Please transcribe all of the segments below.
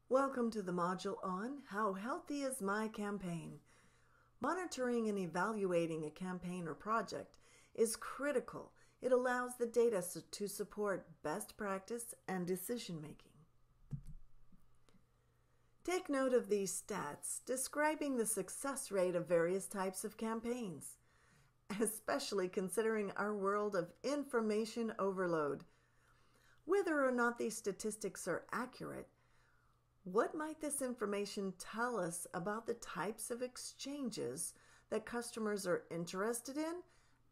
Welcome to the module on How Healthy is My Campaign? Monitoring and evaluating a campaign or project is critical. It allows the data to support best practice and decision making. Take note of these stats describing the success rate of various types of campaigns, especially considering our world of information overload. Whether or not these statistics are accurate, what might this information tell us about the types of exchanges that customers are interested in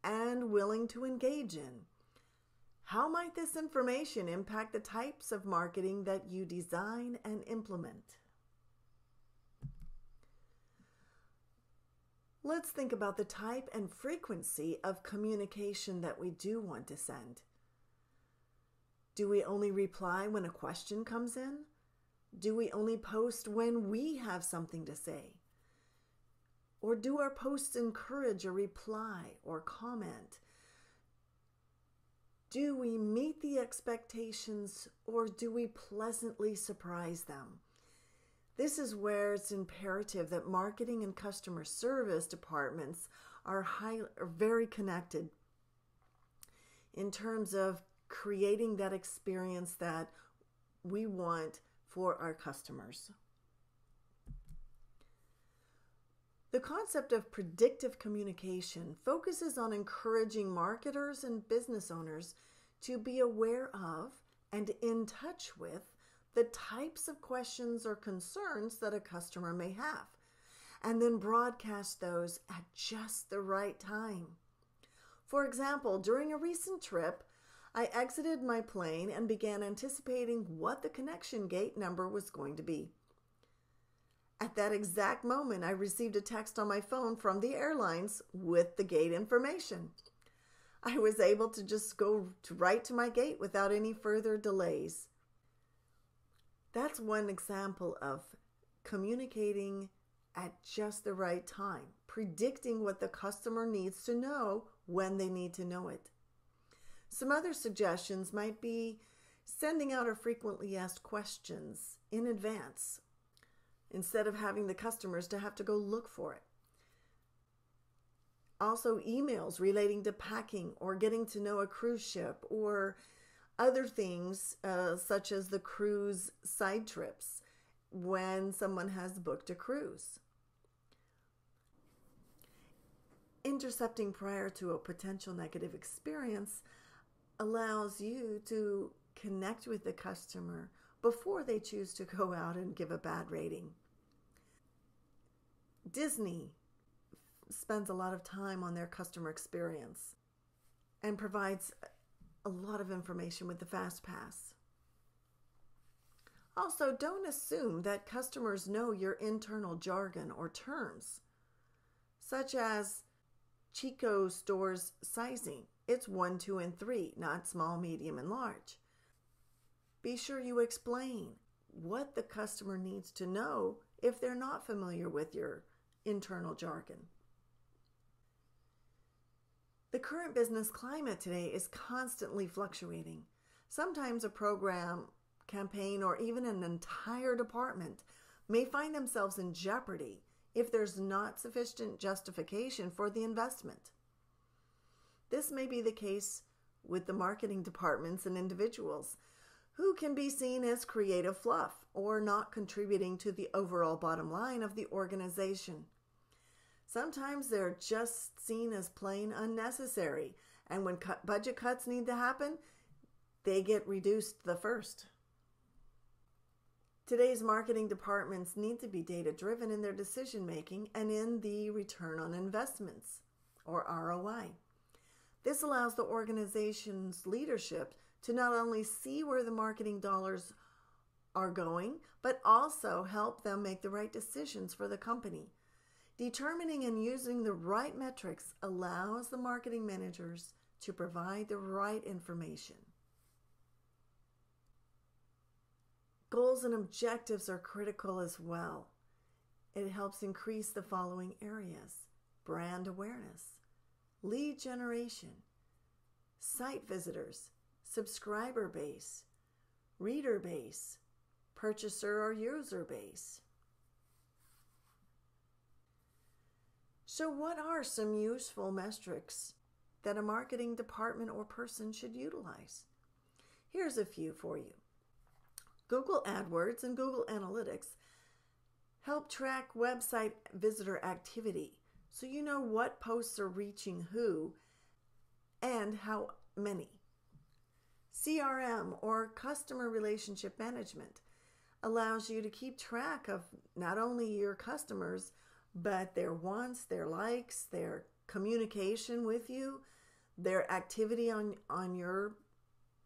and willing to engage in? How might this information impact the types of marketing that you design and implement? Let's think about the type and frequency of communication that we do want to send. Do we only reply when a question comes in? Do we only post when we have something to say? Or do our posts encourage a reply or comment? Do we meet the expectations or do we pleasantly surprise them? This is where it's imperative that marketing and customer service departments are very connected in terms of creating that experience that we want for our customers. The concept of predictive communication focuses on encouraging marketers and business owners to be aware of and in touch with the types of questions or concerns that a customer may have, and then broadcast those at just the right time. For example, during a recent trip, I exited my plane and began anticipating what the connection gate number was going to be. At that exact moment, I received a text on my phone from the airlines with the gate information. I was able to just go right to my gate without any further delays. That's one example of communicating at just the right time, predicting what the customer needs to know when they need to know it. Some other suggestions might be sending out our frequently asked questions in advance instead of having the customers to have to go look for it. Also, emails relating to packing or getting to know a cruise ship or other things such as the cruise side trips when someone has booked a cruise. Intercepting prior to a potential negative experience allows you to connect with the customer before they choose to go out and give a bad rating. Disney spends a lot of time on their customer experience and provides a lot of information with the Fast Pass. Also, don't assume that customers know your internal jargon or terms, such as Chico store's sizing. It's 1, 2, and 3, not small, medium, and large. Be sure you explain what the customer needs to know if they're not familiar with your internal jargon. The current business climate today is constantly fluctuating. Sometimes a program, campaign, or even an entire department may find themselves in jeopardy if there's not sufficient justification for the investment. This may be the case with the marketing departments and individuals who can be seen as creative fluff or not contributing to the overall bottom line of the organization. Sometimes they're just seen as plain unnecessary, and when budget cuts need to happen, they get reduced the first. Today's marketing departments need to be data-driven in their decision-making and in the return on investments, or ROI. This allows the organization's leadership to not only see where the marketing dollars are going, but also help them make the right decisions for the company. Determining and using the right metrics allows the marketing managers to provide the right information. Goals and objectives are critical as well. It helps increase the following areas: brand awareness, lead generation, site visitors, subscriber base, reader base, purchaser or user base. So what are some useful metrics that a marketing department or person should utilize? Here's a few for you. Google AdWords and Google Analytics help track website visitor activity, so you know what posts are reaching who and how many. CRM, or customer relationship management, allows you to keep track of not only your customers, but their wants, their likes, their communication with you, their activity on your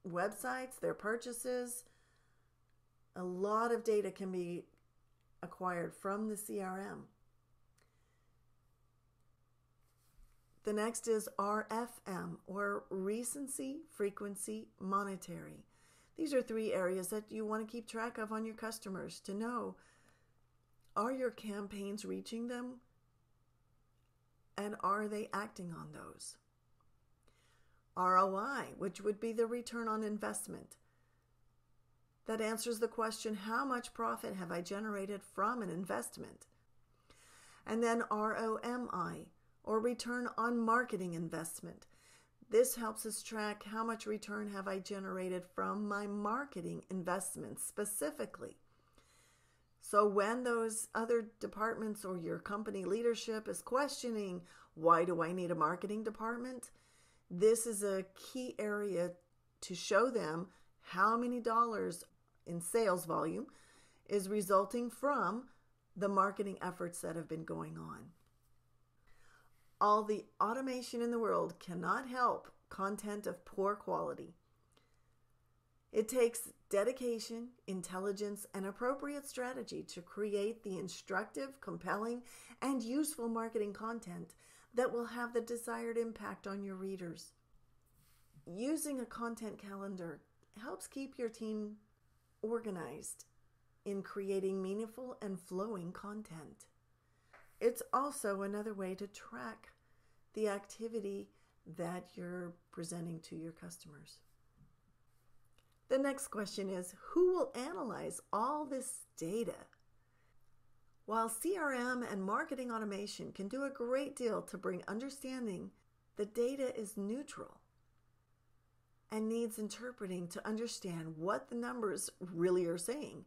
websites, their purchases. A lot of data can be acquired from the CRM. The next is RFM, or recency, frequency, monetary. These are 3 areas that you want to keep track of on your customers to know, are your campaigns reaching them? And are they acting on those? ROI, which would be the return on investment. That answers the question, how much profit have I generated from an investment? And then ROMI, or return on marketing investment. This helps us track how much return have I generated from my marketing investments specifically. So when those other departments or your company leadership is questioning, why do I need a marketing department? This is a key area to show them how many dollars in sales volume is resulting from the marketing efforts that have been going on. All the automation in the world cannot help content of poor quality. It takes dedication, intelligence, and appropriate strategy to create the instructive, compelling, and useful marketing content that will have the desired impact on your readers. Using a content calendar helps keep your team organized in creating meaningful and flowing content. It's also another way to track the activity that you're presenting to your customers. The next question is, who will analyze all this data? While CRM and marketing automation can do a great deal to bring understanding, the data is neutral and needs interpreting to understand what the numbers really are saying.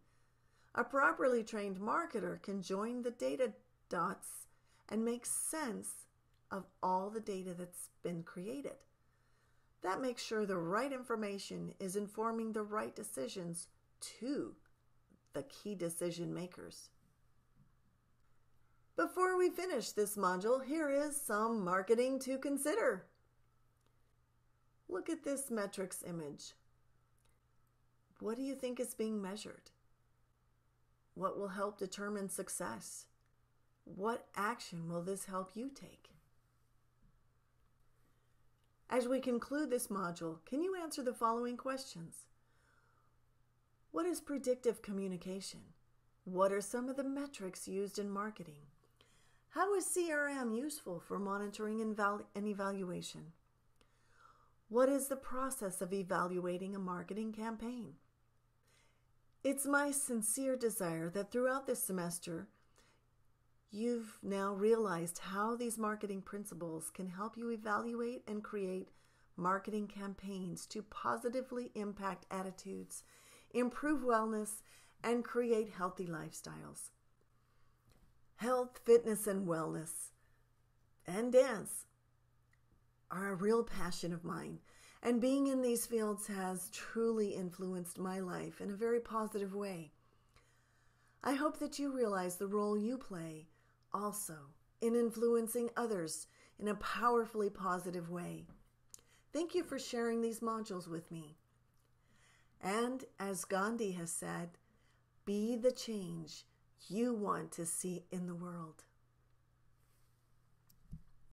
A properly trained marketer can join the data dots and make sense of all the data that's been created. That makes sure the right information is informing the right decisions to the key decision makers. Before we finish this module, here is some marketing to consider. Look at this metrics image. What do you think is being measured? What will help determine success? What action will this help you take? As we conclude this module, can you answer the following questions? What is predictive communication? What are some of the metrics used in marketing? How is CRM useful for monitoring and evaluation? What is the process of evaluating a marketing campaign? It's my sincere desire that throughout this semester, you've now realized how these marketing principles can help you evaluate and create marketing campaigns to positively impact attitudes, improve wellness, and create healthy lifestyles. Health, fitness, and wellness, and dance are a real passion of mine, and being in these fields has truly influenced my life in a very positive way. I hope that you realize the role you play also in influencing others in a powerfully positive way. Thank you for sharing these modules with me. And as Gandhi has said, be the change you want to see in the world.